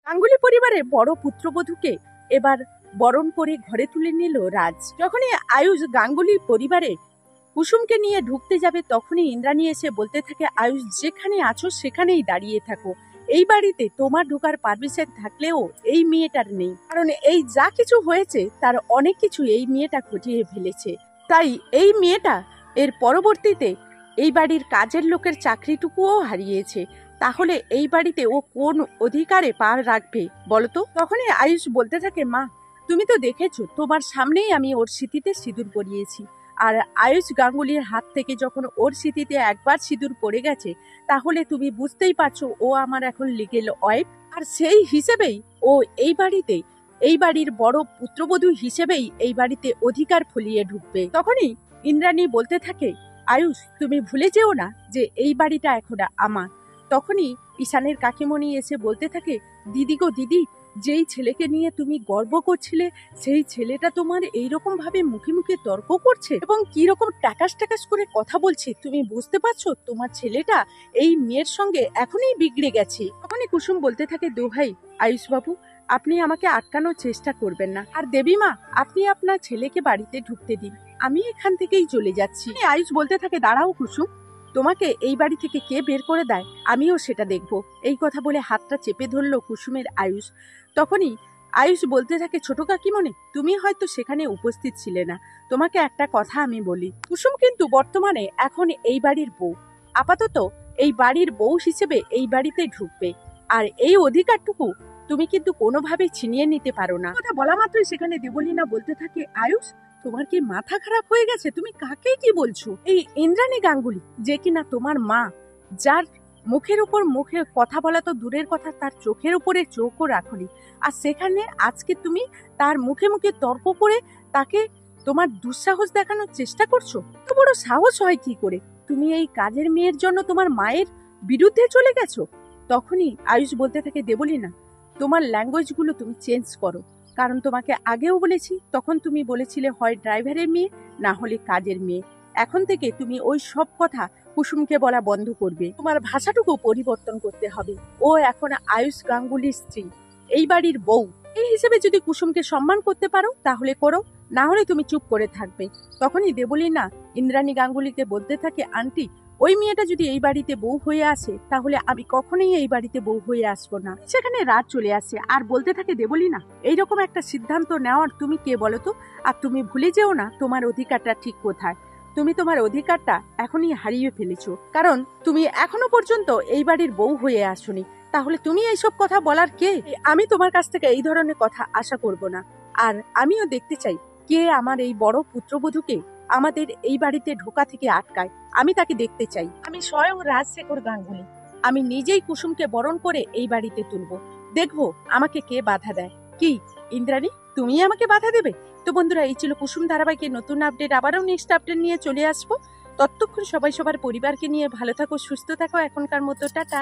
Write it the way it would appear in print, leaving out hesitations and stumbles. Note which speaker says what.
Speaker 1: গাঙ্গুলি পরিবারের বড় পুত্রবধূকে এবার বরণ করে ঘরে তুলে নিল রাজ। যখনই আয়ুষ গাঙ্গুলি পরিবারে কুসুমকে নিয়ে ঢুকতে যাবে তখনই ইন্দ্রাণী এসে বলতে থাকে, আয়ুষ যেখানে আছো সেখানেই দাঁড়িয়ে থাকো। এই বাড়িতে তোমার ঢোকার পারমিশন থাকলেও এই মেয়েটার নেই, কারণ এই যা কিছু হয়েছে তার অনেক কিছু এই মেয়েটা ঘটিয়ে ফেলেছে। তাই এই মেয়েটা এর পরবর্তীতে এই বাড়ির কাজের লোকের চাকরিটুকুও হারিয়েছে। তাহলে এই বাড়িতে ও কোন অধিকারে পা রাখবে বলতো? তখনই আয়ুষ বলতে থাকে, মা তুমি তো দেখেছো, তোমার সামনেই আমি ওর স্মৃতিতে সিঁদুর পরিয়েছি। আর আয়ুষ গাঙ্গুলির হাত থেকে যখন ওর স্মৃতিতে একবার সিঁদুর পড়ে গেছে, তাহলে তুমি বুঝতেই পারছো ও আমার এখন লিগেল ওয়াইফ। আর সেই হিসেবেই ও এই বাড়িতে, এই বাড়ির বড় পুত্রবধূ হিসেবেই এই বাড়িতে অধিকার ফলিয়ে ঢুকবে। তখনই ইন্দ্রাণী বলতে থাকে, আয়ুষ তুমি ভুলে যেও না যে এই বাড়িটা এখন আমার। তখনই ঈশানের কাকিমণি এসে বলতে থাকে, দিদি গো দিদি, যেই ছেলেকে নিয়ে তুমি গর্ব করছিলে সেই ছেলেটা তোমার এইরকম ভাবে মুখে মুখে তর্ক করছে এবং কি রকম টাকাস টাকাস করে কথা বলছে, তুমি বুঝতে পারছো তোমার ছেলেটা এই মেয়ের সঙ্গে এখনই বিগড়ে গেছে। তখনই কুসুম বলতে থাকে, দোহাই আয়ুষ বাবু, আপনি আমাকে আটকানোর চেষ্টা করবেন না। আর দেবীমা, আপনি আপনার ছেলেকে বাড়িতে ঢুকতে দিন, আমি এখান থেকেই চলে যাচ্ছি। আয়ুষ বলতে থাকে, দাঁড়াও কুসুম, তোমাকে এই বাড়ি থেকে কে বের করে দেয় আমিও সেটা দেখব। এই কথা বলে হাতটা চেপে ধরলো কুসুমের আয়ুষ। তখনই আয়ুষ বলতে থাকে, ছোট কাকিমণি, তুমি হয়তো সেখানে উপস্থিত ছিলে না, তোমাকে একটা কথা আমি বলি। কুসুম কিন্তু বর্তমানে এখন এই বাড়ির বউ, আপাতত এই বাড়ির বউ হিসেবে এই বাড়িতে ঢুকবে। আর এই অধিকারটুকু তুমি কিন্তু কোনোভাবেই ছিনিয়ে নিতে পারো না। কথা বলা মাত্রই সেখানে দেবলীনা বলতে থাকে, আয়ুষ তোমার কি মাথা খারাপ হয়ে গেছে? তুমি কাকে কি বলছো? এই ইন্দ্রাণী গাঙ্গুলি, যে কিনা তোমার মা, যার মুখের উপর মুখে কথা বলা তো দূরের কথা, তার চোখের উপরে চোখও রাখনি, আর সেখানে আজকে তুমি তার মুখে মুখে তর্ক করে তাকে তোমার দুঃসাহস দেখানোর চেষ্টা করছো। তো বড় সাহস হয় কি করে? তুমি এই কাজের মেয়ের জন্য তোমার মায়ের বিরুদ্ধে চলে গেছো। তখনই আয়ুষ বলতে থাকে, দেবলীনা, তোমার ল্যাঙ্গুয়েজ গুলো তুমি চেঞ্জ করো, কারণ তোমাকে আগেও বলেছি, তখন তুমি বলেছিলে হয় ড্রাইভারের মেয়ে না হলে কাজের মেয়ে। এখন থেকে তুমি ওই সব কথা কুসুমকে বলা বন্ধ করবে, তোমার ভাষাটুকু পরিবর্তন করতে হবে। ও এখন আয়ুষ গাঙ্গুলির স্ত্রী, এই বাড়ির বউ। এই হিসেবে যদি কুসুমকে সম্মান করতে পারো তাহলে করো, না হলে তুমি চুপ করে থাকবে। তখনই দেবলীনা ইন্দ্রাণী গাঙ্গুলিকে বলতে থাকে, আন্টি, ওই মেয়েটা যদি এই বাড়িতে বউ হয়ে আসে তাহলে আমি কখনোই এই বাড়িতে বউ হয়ে আসবো না। সেখানে রাত চলে আসে আর বলতে থাকে, দেবলীনা, এইরকম একটা সিদ্ধান্ত নেওয়ার তুমি কে বলো তো? আর তুমি ভুলে যেও না তোমার অধিকারটা ঠিক কোথায়। তুমি তোমার অধিকারটা এখনই হারিয়ে ফেলেছো, কারণ তুমি এখনো পর্যন্ত এই বাড়ির বউ হয়ে আসোনি। তাহলে তুমি এইসব কথা বলার কে? আমি তোমার কাছ থেকে এই ধরনের কথা আশা করব না। আর আমিও দেখতে চাই কে আমার এই বড় পুত্রবধূকে আমাদের এই বাড়িতে ঢোকা থেকে আটকায়। আমি তাকে দেখতে চাই। আমি স্বয়ং রাজশেখর গাঙ্গুলি, আমি নিজেই কুসুমকে বরণ করে এই বাড়িতে তুলবো। দেখবো আমাকে কে বাধা দেয়। কি ইন্দ্রাণী, তুমি আমাকে বাধা দেবে? তো বন্ধুরা, এই ছিল কুসুম ধারাবাহিকের নতুন আপডেট। আবারও নেক্সট আপডেট নিয়ে চলে আসবো। ততক্ষণ সবাই সবার পরিবারকে নিয়ে ভালো থাকো, সুস্থ থাকো। এখনকার মতো টাটা।